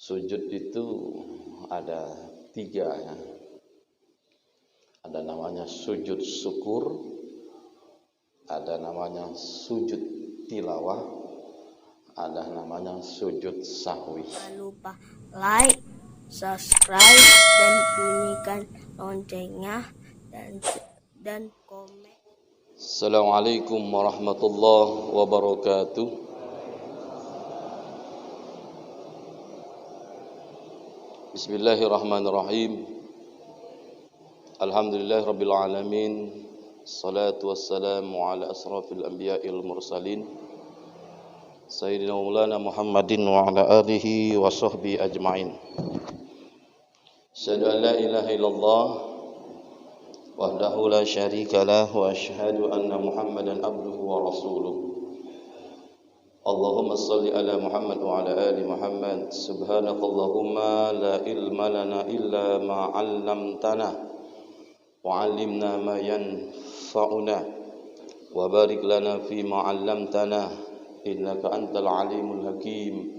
Sujud itu ada tiga ya. Ada namanya sujud syukur, ada namanya sujud tilawah, ada namanya sujud sahwi. Jangan lupa like, subscribe, dan bunyikan loncengnya dan komen. Assalamualaikum warahmatullahi wabarakatuh. Bismillahirrahmanirrahim. Alhamdulillahirabbil alamin. Salatu wassalamu ala asrafil anbiya'il mursalin. Sayyidina Maulana Muhammadin wa ala alihi wa sahbihi ajma'in. Asyhadu an la ilaha illallah wahdahu la syarika lah wa asyhadu anna Muhammadan abduhu wa rasuluh. Allahumma salli ala Muhammad wa ala ali Muhammad. Subhanakallahumma la ilma lana illa ma 'allamtana wa 'allimna ma yanfa'una wa barik lana fi ma 'allamtana innaka antal alimul hakim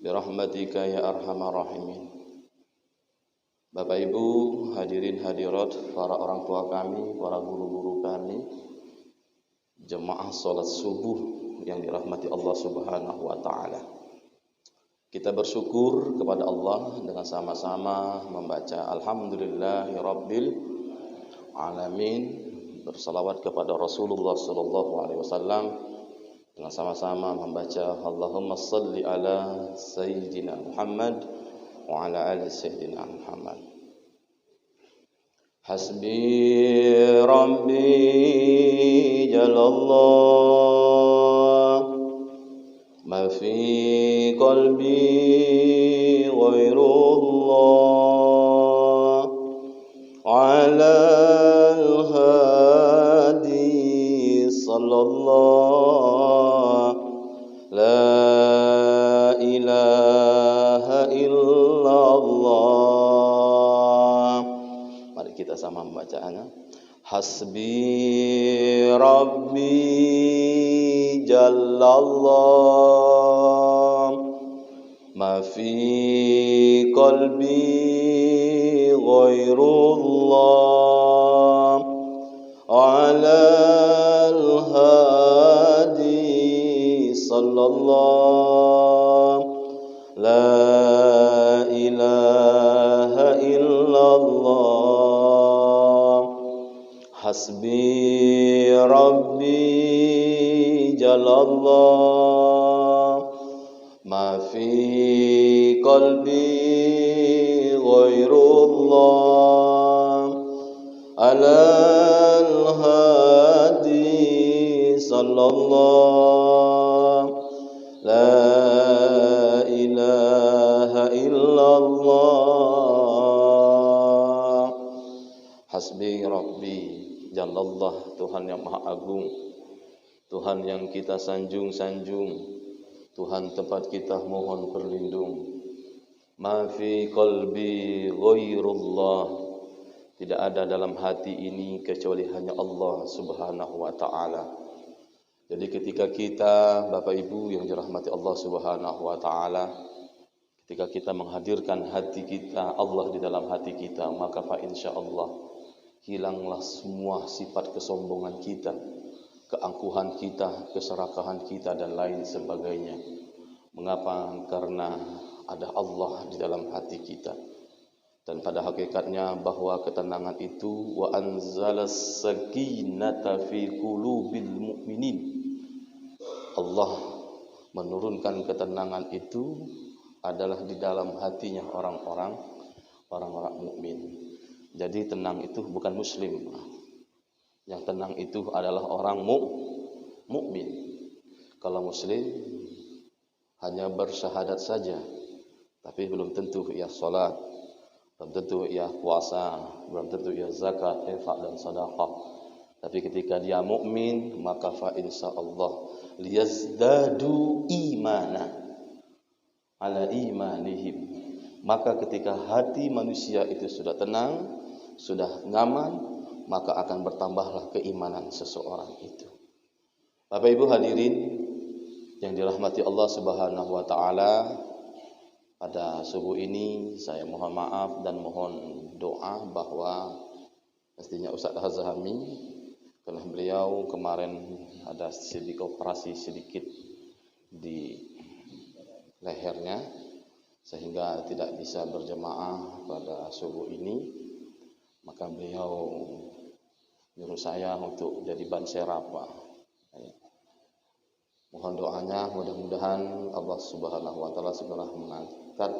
bi rahmatika ya arhamar rahimin. Bapak Ibu, hadirin hadirat, para orang tua kami, para guru-guru kami, jemaah salat subuh yang dirahmati Allah Subhanahu wa taala. Kita bersyukur kepada Allah dengan sama-sama membaca alhamdulillahirabbil alamin, bersalawat kepada Rasulullah sallallahu alaihi wasallam dengan sama-sama membaca Allahumma shalli ala sayyidina Muhammad wa ala ali sayyidina Muhammad. Hasbi rabbi jalallah ma fi qalbi ghairullah ala al-hadi sallallahu la ilaha illallah. Mari kita sama membacaannya. Hasbi rabbi jalallah ma fi qalbi ghairullah ala al-hadi sallallahu la ilaha illallah. Hasbi rabbi jalallah ma fi qalbi ghairullah ala al-hadi sallallahu la ilaha illallah. Hasbi rabbi jalallah, Tuhan yang maha agung, Tuhan yang kita sanjung-sanjung, Tuhan tempat kita mohon berlindung. Ma fi qalbi ghairullah, tidak ada dalam hati ini kecuali hanya Allah Subhanahu wa taala. Jadi ketika kita Bapak Ibu yang dirahmati Allah Subhanahu wa taala, ketika kita menghadirkan hati kita, Allah di dalam hati kita, maka fa insyaallah hilanglah semua sifat kesombongan kita, keangkuhan kita, keserakahan kita dan lain sebagainya. Mengapa? Karena ada Allah di dalam hati kita. Dan pada hakikatnya bahwa ketenangan itu wa anzalas sakinata fi qulubil mu'minin. Allah menurunkan ketenangan itu adalah di dalam hatinya orang-orang mukmin. Jadi tenang itu bukan muslim. Yang tenang itu adalah orang mukmin. Kalau muslim hanya bersyahadat saja, tapi belum tentu ia salat, belum tentu ia puasa, belum tentu ia zakat, infak dan sedekah. Tapi ketika dia mukmin, maka fa insyaallah liyazdadu imana ala imanihim. Maka ketika hati manusia itu sudah tenang, sudah nyaman, maka akan bertambahlah keimanan seseorang itu. Bapak Ibu hadirin yang dirahmati Allah Subhanahu wa taala, Pada subuh ini saya mohon maaf dan mohon doa bahwa mestinya Ustaz Hazami, karena beliau kemarin ada sedikit operasi sedikit di lehernya sehingga tidak bisa berjemaah pada subuh ini, maka beliau nyuruh saya untuk jadi ban serap, Pak. Mohon doanya, mudah-mudahan Allah Subhanahu wa taala segera mengangkat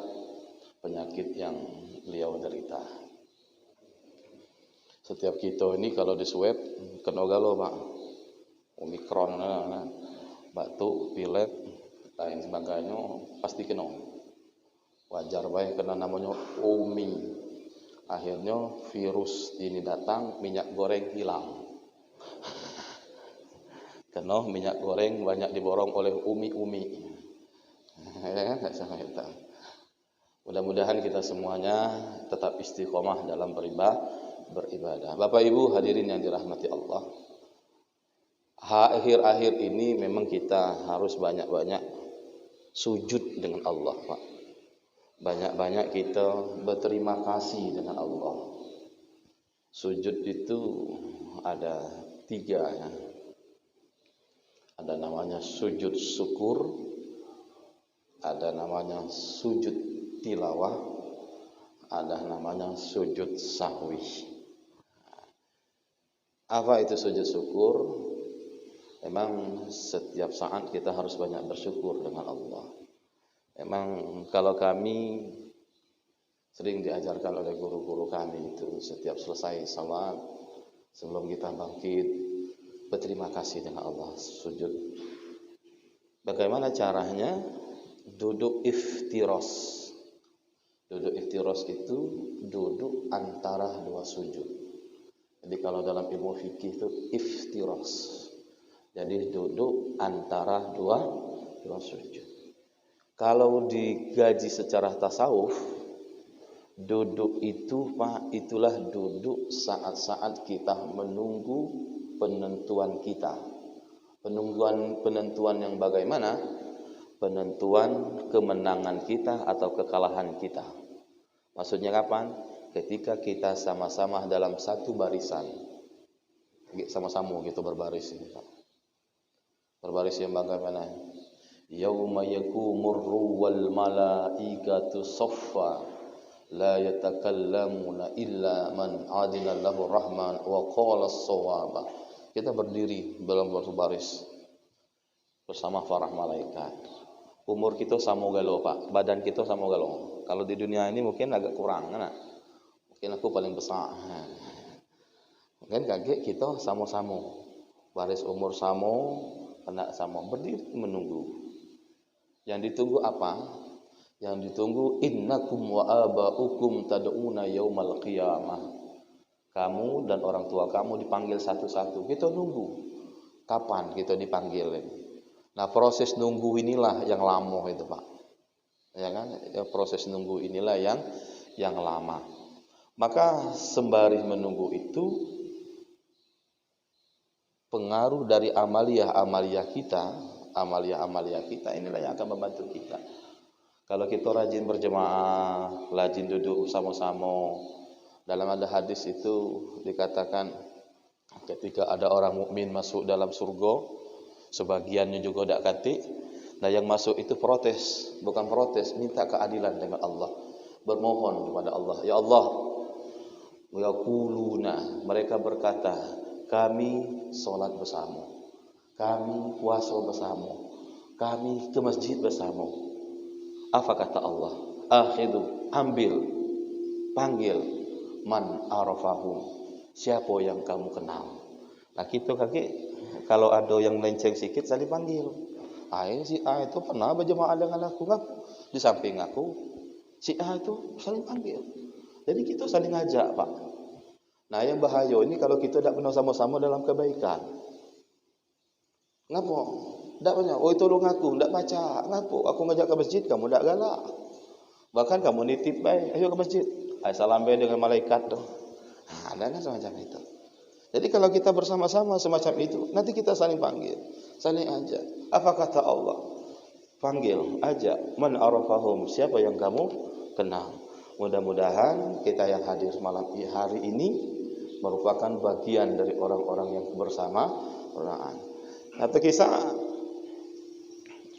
penyakit yang beliau derita. Setiap kita ini kalau di swab kena galo, Pak. Omikron, batuk, pilek, lain sebagainya pasti kena. Wajar baik kena namanya Omi. Akhirnya virus ini datang, minyak goreng hilang. Kena minyak goreng banyak diborong oleh umi-umi. Ya kan, mudah-mudahan kita semuanya tetap istiqomah dalam beribadah. Bapak Ibu hadirin yang dirahmati Allah. Akhir-akhir ini memang kita harus banyak-banyak sujud dengan Allah, Pak. Banyak-banyak kita berterima kasih dengan Allah. Sujud itu ada 3 ya. Ada namanya sujud syukur, ada namanya sujud tilawah, ada namanya sujud sahwi. Apa itu sujud syukur? Memang setiap saat kita harus banyak bersyukur dengan Allah. Memang kalau kami sering diajarkan oleh guru-guru kami itu setiap selesai salat, sebelum kita bangkit, berterima kasih dengan Allah, sujud. Bagaimana caranya? Duduk iftiros. Duduk iftiros itu duduk antara 2 sujud. Jadi kalau dalam ilmu fikih itu iftiros. Jadi duduk antara 2 sujud. Kalau digaji secara tasawuf, duduk itu, Pak, itulah duduk saat-saat kita menunggu penentuan kita. Penentuan yang bagaimana? Penentuan kemenangan kita atau kekalahan kita. Maksudnya kapan? Ketika kita sama-sama dalam satu barisan. Sama-sama gitu berbaris ini, Pak. Berbaris yang bagaimana? Yauma yakumur wal malaikatu saffa la yatakallamuna illa man adina lahu rahman wa qala as-sawaba. Kita berdiri dalam berbaris bersama para malaikat. Umur kita sama galo, Pak. Badan kita sama galo. Kalau di dunia ini mungkin agak kurang, kan? Mungkin aku paling besar. Mungkin kaget kita sama-sama. Baris umur sama, anak sama, berdiri menunggu. Yang ditunggu apa? Yang ditunggu innakum wa aba'ukum tad'una yaumal qiyamah. Kamu dan orang tua kamu dipanggil satu-satu. Kita nunggu. Kapan kita dipanggil? Nah, proses nunggu inilah yang lama itu, Pak. Ya kan? Ya, proses nunggu inilah yang lama. Maka sembari menunggu itu pengaruh dari amalia kita inilah yang akan membantu kita. Kalau kita rajin berjemaah, rajin duduk sama-sama, dalam ada hadis itu dikatakan ketika ada orang mukmin masuk dalam surga, sebagiannya juga tidak kati. Nah, yang masuk itu protes, bukan protes, minta keadilan dengan Allah, bermohon kepada Allah, ya Allah, yaquluna, mereka berkata, kami salat bersama, kami puasa bersama, kami ke masjid bersama. Apa kata Allah? Akhidu, ambil, panggil, man arafahum, siapa yang kamu kenal. Nah, kita kaki kalau ada yang melenceng sikit saling panggil. Ini si A itu pernah berjemaah dengan aku, di samping aku. Si A itu saling panggil. Jadi kita saling ajak, Pak. Nah, yang bahaya ini kalau kita tidak pernah sama-sama dalam kebaikan. Ngapa? Tak banyak. Oh, tolong aku, tak baca. Ngapa? Aku ngajak ke masjid, kamu tak galak. Bahkan kamu nitip baik, ayo ke masjid. Salam baik dengan malaikat tu. Ada kan semacam itu. Jadi kalau kita bersama-sama semacam itu, nanti kita saling panggil, saling ajak. Apa kata Allah? panggil, ajak, man arafahum, siapa yang kamu kenal. Mudah-mudahan kita yang hadir malam hari ini merupakan bagian dari orang-orang yang bersama Quran. Atau kisah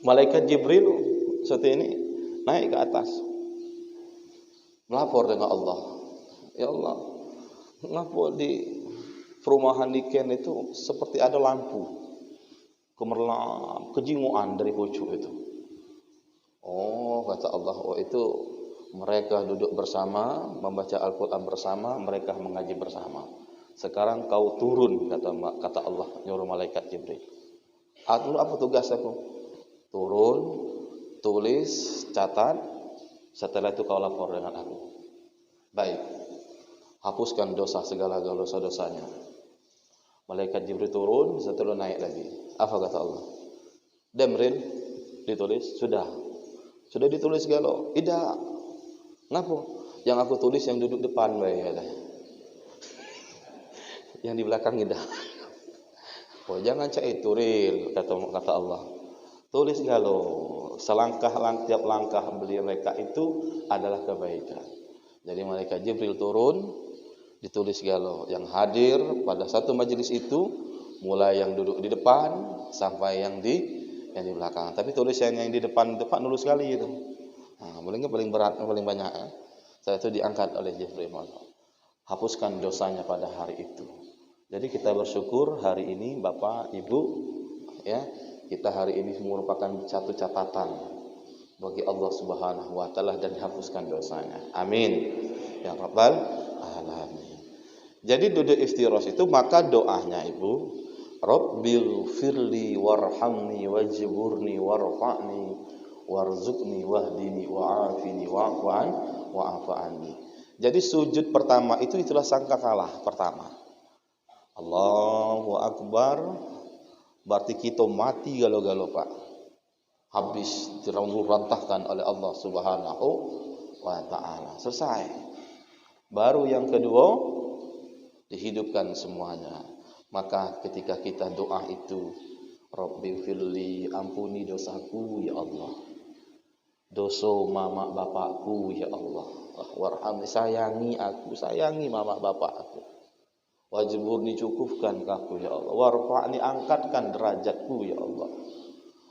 malaikat Jibril seperti ini naik ke atas, melapor dengan Allah. Ya Allah, ngapa di perumahan Niken itu seperti ada lampu kemerlap, kejinguan dari pucuk itu. Oh, kata Allah, oh itu mereka duduk bersama, membaca Al-Quran bersama, mereka mengaji bersama. Sekarang kau turun, kata Allah, nyuruh malaikat Jibril. Apa tugas aku? Turun, tulis, catat, setelah itu kau lapor dengan aku. Baik, hapuskan dosa segala dosa-dosanya. Malaikat Jibril turun, setelah naik lagi. Apa kata Allah? Demril, ditulis, sudah ditulis galo. Tidak. Ngapa? Yang aku tulis yang duduk depan bae. Yang di belakang tidak. Oh, jangan cai turil, kata Allah. Tulis galo. Tiap langkah beliau mereka itu adalah kebaikan. Jadi malaikat Jibril turun, ditulis galo. Yang hadir pada satu majelis itu, mulai yang duduk di depan sampai yang di belakang. Tapi tulisan yang di depan nulis sekali itu. Nah, paling berat, paling banyak. Saya itu diangkat oleh Jibril. Hapuskan dosanya pada hari itu. Jadi kita bersyukur hari ini Bapak, Ibu, ya, kita hari ini merupakan satu catatan bagi Allah Subhanahu wa taala dan dihapuskan dosanya. Amin. Ya Rabbal alamin. Jadi duduk iftiros itu maka doanya Ibu, Rabbil firli warhamni wajburni warfa'ni warzuqni wahdini wa'afini wa'fu anni. Jadi sujud pertama itulah sangkakalah pertama. Allahu Akbar, berarti kita mati galo-galo Pak. Habis dirantahkan oleh Allah Subhanahu wa taala. Selesai. Baru yang kedua dihidupkan semuanya. Maka ketika kita doa itu, Rabbi firli, ampuni dosaku ya Allah. Dosa mama bapakku ya Allah. Warhamni, sayangi aku, sayangi mama bapak aku. Wajburni, cukupkan aku ya Allah. Warfa'ni, angkatkan derajatku ya Allah.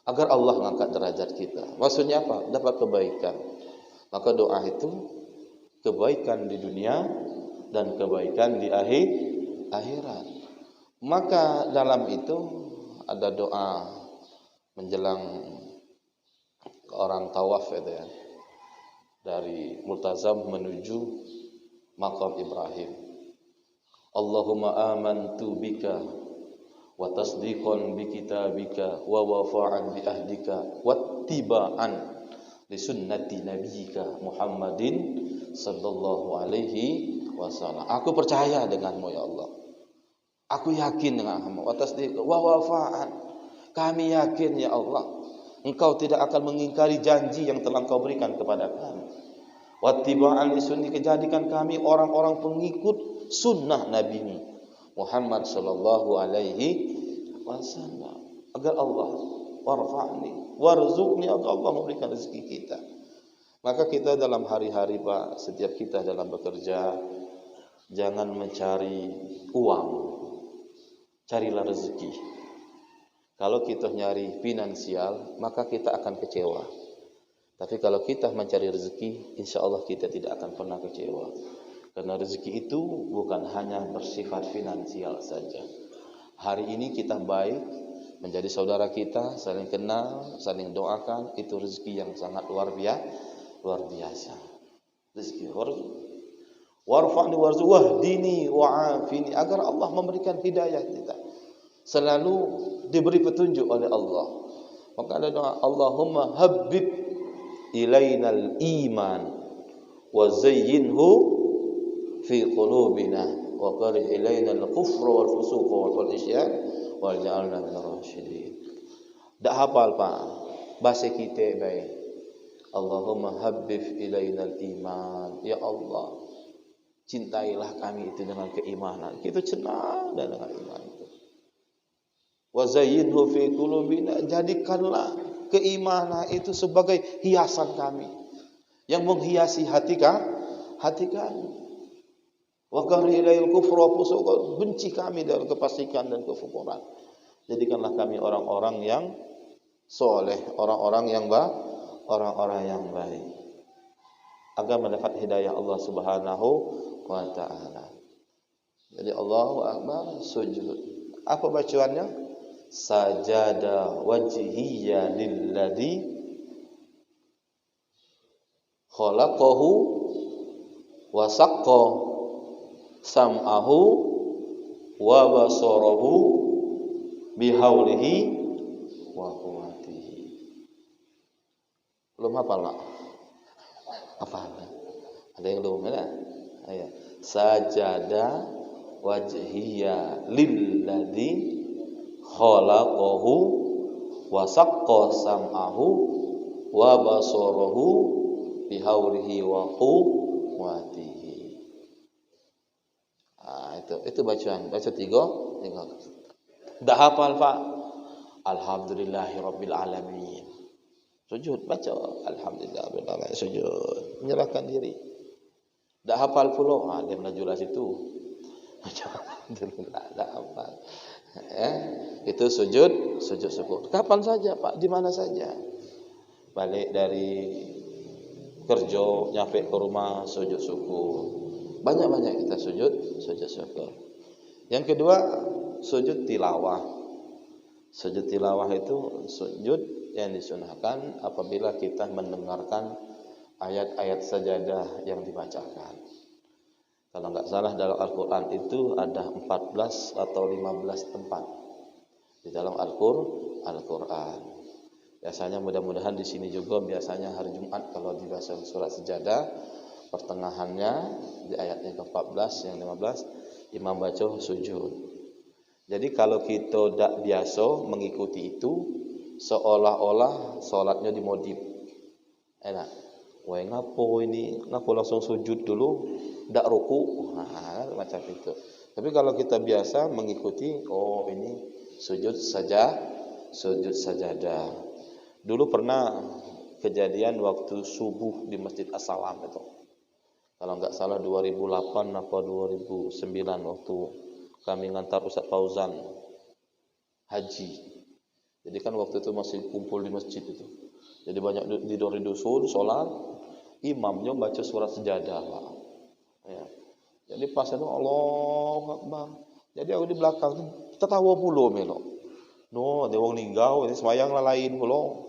Agar Allah mengangkat derajat kita. Maksudnya apa? Dapat kebaikan. Maka doa itu kebaikan di dunia dan kebaikan di akhirat. Maka dalam itu ada doa menjelang orang tawaf itu ya, dari Multazam menuju Maqam Ibrahim. Allahumma amantu bika wa tasdiqan bi kitabika wa wafa'an bi ahdika wattiba'an li sunnati nabiyyika Muhammadin sallallahu alaihi wasallam. Aku percaya denganmu ya Allah. Aku yakin denganmu. Wa tasdiq wa wafa'an. Kami yakin ya Allah, Engkau tidak akan mengingkari janji yang telah Engkau berikan kepada kami. Wattiba'an li sunnati, jadikan kami orang-orang pengikut sunnah Nabi Muhammad sallallahu alaihi wasallam. Agar Allah warfa'ni warzuqni, agar Allah memberikan rezeki kita. Maka kita dalam hari-hari Pak, setiap kita dalam bekerja, jangan mencari uang, carilah rezeki. Kalau kita nyari finansial, maka kita akan kecewa. Tapi kalau kita mencari rezeki, insya Allah kita tidak akan pernah kecewa. Karena rezeki itu bukan hanya bersifat finansial saja. Hari ini kita baik, menjadi saudara kita, saling kenal, saling doakan, itu rezeki yang sangat luar biasa. Rezeki warfa'ni warzuq wahdini wa'afini, agar Allah memberikan hidayah kita. Selalu diberi petunjuk oleh Allah. Maka ada doa, Allahumma habbib ilainal iman wa zayyinhu fi qulubina wa qarih ilainal kufra wal fusuq wal isyan wal ja'alna minal rasyidin. Dak hafal Pak, bahasa kita baik. Allahumma habbib ilainal iman, ya Allah, cintailah kami itu dengan keimanan. Kita senang dengan iman itu. Wa zayyinhu fi qulubina, jadikanlah keimanan itu sebagai hiasan kami yang menghiasi hati kami. Wa karilail kufra fusuqa, benci kami dari kefasikan dan kekufuran. Jadikanlah kami orang-orang yang soleh, orang-orang yang baik, agar mendapat hidayah Allah Subhanahu wa taala. Jadi Allahu Akbar, sujud. Apa bacaannya? Sajada wajhiyya lilladzi khalaqahu wa saqqa sam'ahu wa basarahu bihaulihi wa quwwatihi. Belum hafal nak? Hafal. Ada yang belum ada? Ayo. Sajada wajhiyya lilladzi khalaqahu wa saqqa sam'ahu wa basarahu bihaulihi wa quwwatihi. Itu bacaan. Baca tiga. Dah hafal Pak? Alhamdulillahirabbil alamin. Sujud, baca alhamdulillah, sujud, menyerahkan diri. Dah hafal pula, dia melaju situ. Baca alhamdulillah, dah hafal. Itu sujud syukur. Kapan saja Pak, di mana saja. Balik dari kerja, nyampe ke rumah, sujud syukur. Banyak-banyak kita sujud syukur. Yang kedua, sujud tilawah. Sujud tilawah itu sujud yang disunahkan apabila kita mendengarkan ayat-ayat sajadah yang dibacakan. Kalau enggak salah dalam Al-Quran itu ada 14 atau 15 tempat di dalam Al-Quran. Biasanya mudah-mudahan di sini juga biasanya hari Jumat kalau dibaca surat sajadah pertengahannya di ayat yang ke-14 yang 15 imam baca sujud. Jadi kalau kita tidak biasa mengikuti itu seolah-olah solatnya dimodif. Enak. Wah, ngapo ini? Ngapo langsung sujud dulu, ndak ruku? Nah, macam itu. Tapi kalau kita biasa mengikuti, oh ini sujud sajadah. Dulu pernah kejadian waktu subuh di Masjid As-Salam itu. Kalau enggak salah 2008 atau 2009 waktu kami ngantar Ustaz Fauzan haji. Jadi kan waktu itu masih kumpul di masjid itu. Jadi banyak di dusun sholat, imamnya baca surat sajadah, Pak. Ya. Jadi pas itu Allahu Akbar. Jadi aku di belakang tu tertawa pula melo. No, dia wong ninggau, ini semayang lah lain pula.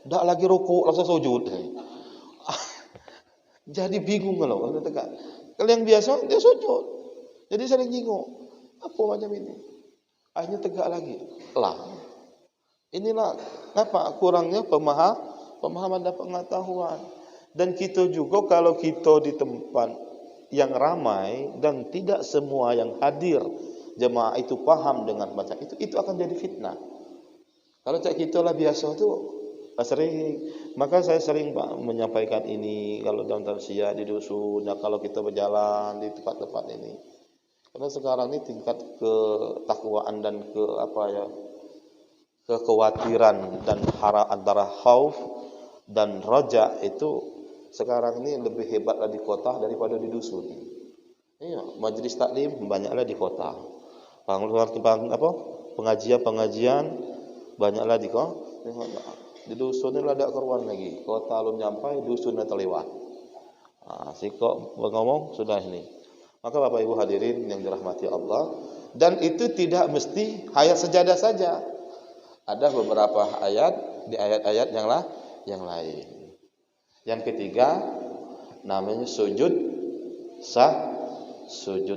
Ndak lagi rukuk langsung sujud. Jadi bingung kalau tegak. Kalau yang biasa dia sujud. Jadi sering bingung. Apa macam ini? Akhirnya tegak lagi. Lah. Inilah apa kurangnya pemahaman dan pengetahuan. Dan kita juga kalau kita di tempat yang ramai dan tidak semua yang hadir jemaah itu paham dengan baca itu akan jadi fitnah. Kalau cak kita lah biasa tu sering, maka saya sering Pak menyampaikan ini kalau dalam tausiah di dusun, kalau kita berjalan di tempat-tempat ini. Karena sekarang ini tingkat ketakwaan dan kekhawatiran dan antara khauf dan raja itu sekarang ini lebih hebatlah di kota daripada di dusun. Iya, majelis taklim banyaklah di kota. Pengajian banyaklah di kota. Di dusun ini ada keruan lagi. Kota belum nyampai, dusunnya terlewat. Si kok ngomong sudah ini. Maka Bapak Ibu hadirin yang dirahmati Allah, dan itu tidak mesti ayat sajadah saja. Ada beberapa ayat di ayat-ayat yang lain. Yang ketiga namanya sujud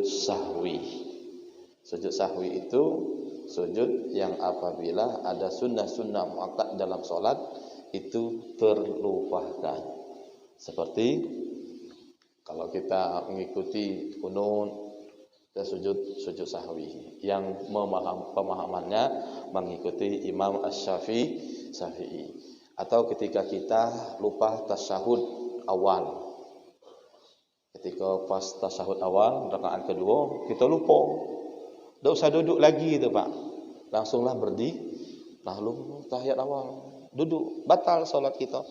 sahwi. Sujud sahwi itu sujud yang apabila ada sunnah-sunnah muakkad dalam solat itu terlupakan. Seperti kalau kita mengikuti kunut, kita sujud sahwi. Yang pemahamannya mengikuti Imam Asy-Syafi'i. Atau ketika kita lupa tasyahud awal. Ketika pas tasyahud awal, rakaat kedua, kita lupa. Tak usah duduk lagi tu Pak. Langsunglah berdiri, lalu tahiyat awal. duduk, batal sholat kita.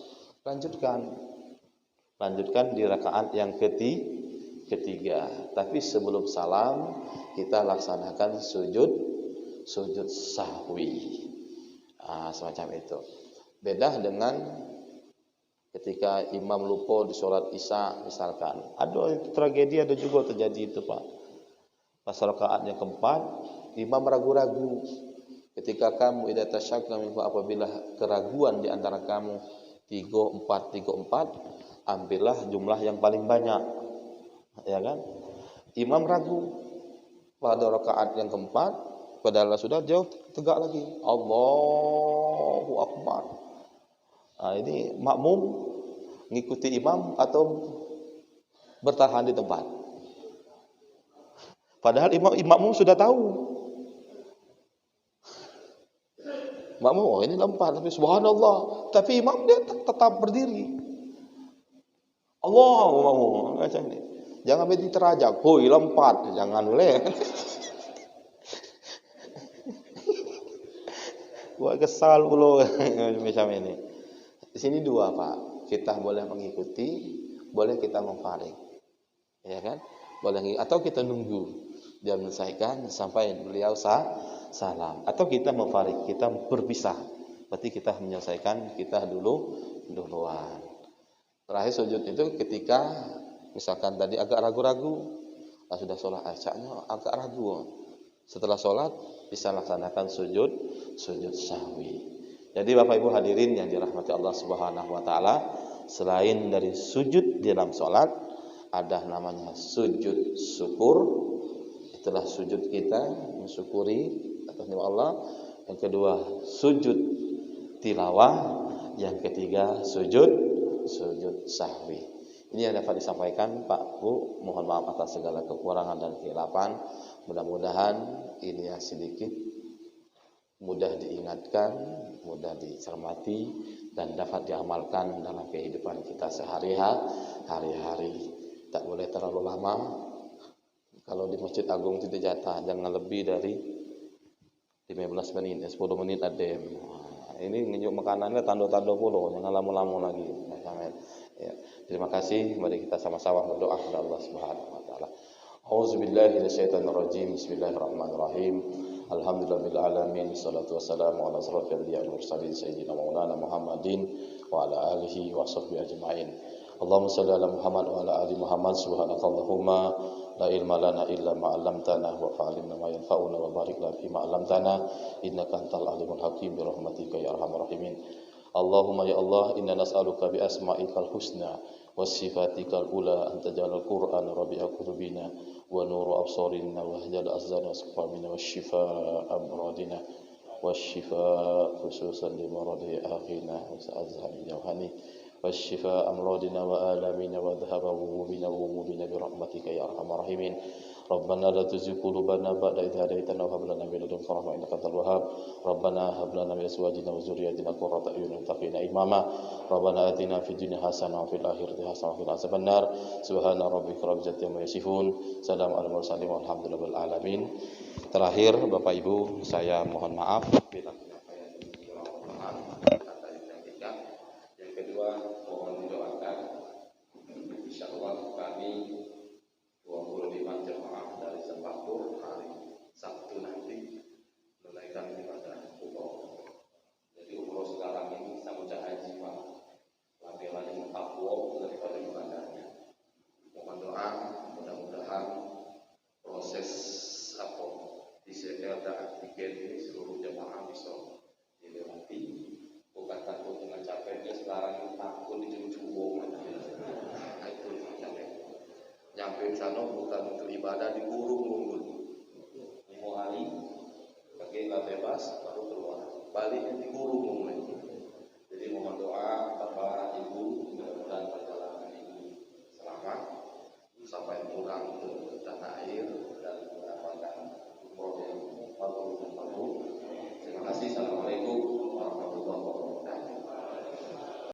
Lanjutkan di rakaat yang ketiga. Tapi sebelum salam kita laksanakan sujud sahwi. Semacam itu. Beda dengan ketika imam lupa di sholat isya misalkan. Ada tragedi, ada juga terjadi itu Pak. Pas rakaat yang keempat, imam ragu-ragu. Ketika kamu idza tasyakka minkum, apabila keraguan di antara kamu 3-4, ambillah jumlah yang paling banyak. Ya kan? Imam ragu pada rakaat yang keempat, padahal sudah jauh tegak lagi. Allahu Akbar. Ini makmum ngikuti imam atau bertahan di tempat. Padahal makmum sudah tahu. Makmum ini lompat, tapi subhanallah, tapi imam dia tetap berdiri. Allahu makmum macam ni. Jangan berhenti terajak, hoi lompat, jangan boleh. Buat kesal pula macam ini. Di sini dua Pak, kita boleh mengikuti, boleh kita memfarik, ya kan? Boleh, atau kita nunggu dia menyelesaikan sampai beliau salam, atau kita memfarik, kita berpisah. Berarti kita menyelesaikan kita duluan. Terakhir sujud itu ketika misalkan tadi agak ragu-ragu, sudah sholat asyaknya agak ragu. Setelah sholat bisa laksanakan sujud sahwi. Jadi Bapak Ibu hadirin yang dirahmati Allah Subhanahu wa taala, selain dari sujud di dalam sholat, ada namanya sujud syukur. Itulah sujud kita mensyukuri atas nikmat Allah. Yang kedua sujud tilawah. Yang ketiga sujud sahwi. Ini yang dapat disampaikan Pak Bu. Mohon maaf atas segala kekurangan dan keilapan. Mudah-mudahan ini yang sedikit mudah diingatkan, mudah dicermati, dan dapat diamalkan dalam kehidupan kita sehari-hari. Tak boleh terlalu lama. Kalau di Masjid Agung itu jatah, jangan lebih dari 15 menit, 10 menit ada. Ini nginjuk makanannya tanda-tanda puluh, jangan lama-lama lagi. Ya. Terima kasih, mari kita sama-sama berdoa kepada Allah Subhanahu wa taala. Auzubillahi minasyaitonirrajim. Bismillahirrahmanirrahim. Alhamdulillahil alamin. Wassalatu wassalamu ala asyrofil anbiya'i wal mursalin sayyidina Maulana Muhammadin wa ala alihi wa sahbihi ajma'in. Allahumma shalli ala Muhammad wa ala ali Muhammad. Subhanakallahumma la ilma lana illa ma 'allamtana wa fa'alimna ma yanfa'una wa barik lana fi ma 'allamtana innaka antal alimul hakim bi rahmatika ya arhamar rahimin. Allahumma ya Allah, inna nas'aluka bi asma'ikal husna wa sifatikal ula an taj'alal Qur'ana rabi'a qulubina wa nuru absarina wa hajal azana wa sufamina wa shifaa amradina wa shifaa khususan li maradi akhina wa sa'azhani jawhani wa shifaa amradina wa alamina wa dhahaba wumubina bi rahmatika ya arhamar rahimin. Rabbana la tuzigh qulubana ba'da idh hadaytana wa hab lana min ladunka rahmatan innaka antal wahhab. Rabbana hab lana min azwajina wa dhurriyyatina qurrata a'yunin wattaqina imama. Rabbana atina fid dunya hasanah wa fil akhirati hasanah wa qina adzabannar. Subhana rabbika rabbil izzati amma yasifun. Salamun alal mursalin walhamdulillahi rabbil alamin. Terakhir Bapak Ibu, saya mohon maaf bila penyampaian ini kurang kata disampaikan. Yang kedua, mohon didoakan insyaallah kami 25 jemaah dari Sembako hari Sabtu nanti menunaikan ibadah umroh. Jadi umroh sekarang ini sama haji Pak, lampirannya takwa daripada ibadahnya. Mohon doa, mudah-mudahan proses PCR dan antigen ini seluruh jemaah bisa dilewati. Bukan takut dengan capeknya sekarang ini, takut dijujur. Itu macamnya. Nyampe sana bukan untuk ibadah, dikurung 5 hari, pakai bebas baru keluar. Baliknya dikurung.